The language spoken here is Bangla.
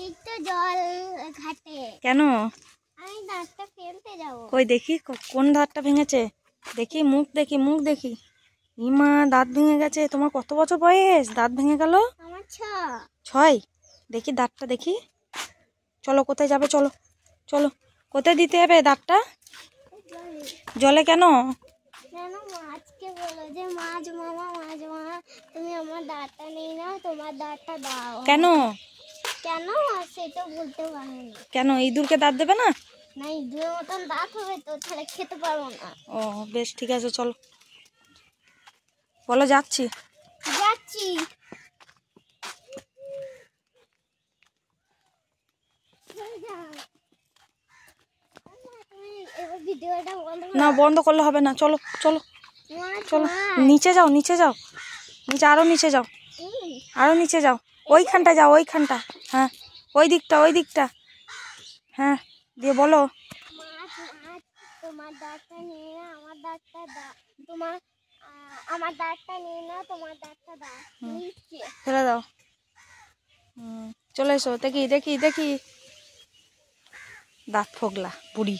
এই তো জল ঘাটে। কেন? আমি দাঁতটা ফেলতে যাব। কই দেখি কোন দাঁতটা ভেঙেছে, দেখি মুখ দেখি, মুখ দেখি। ইমা, দাঁত ভেঙে গেছে। তোমার কত বছর বয়স দাঁত ভেঙে গেল? আমার 6। দেখি দাঁতটা দেখি। চলো কোথায় যাবে, চলো চলো। কোথায় দিতে হবে দাঁতটা? জলে কেন? কেন মাছকে বলো যে মাছ মামা তুমি আমার দাঁতটা নিয়ে নাও, তোমার দাঁতটা দাও। কেন? কেন সেটা বলতে পারবো না। কেন ইঁদুরকে দাঁত দেবে না? না, ইঁদুরের মতন দাঁত হবে তো, তাহলে খেতে পারবো না। ও বেশ, ঠিক আছে, চলো। বলো যাচ্ছি। যাচ্ছি। এবার ভিডিওটা বন্ধ না, বন্ধ করলে হবে না। চলো চলো চলো, নিচে যাও, নিচে যাও, নিচে, আরো নিচে যাও, আরো নিচে যাও। ওইখানটা যাও, ওইখানটা। হ্যাঁ, ওই দিকটা, ওই দিকটা। হ্যাঁ, দিয়ে বলো। তোমার দাঁতটা নিয়ে না, আমার দাঁতটা দাও। আমার দাঁতটা নিয়ে না, তোমার দাঁতটা দাও। ফেলে দাও। চলে এসো, দেখি দেখি দেখি। দাঁত ফোগলা বুড়ি।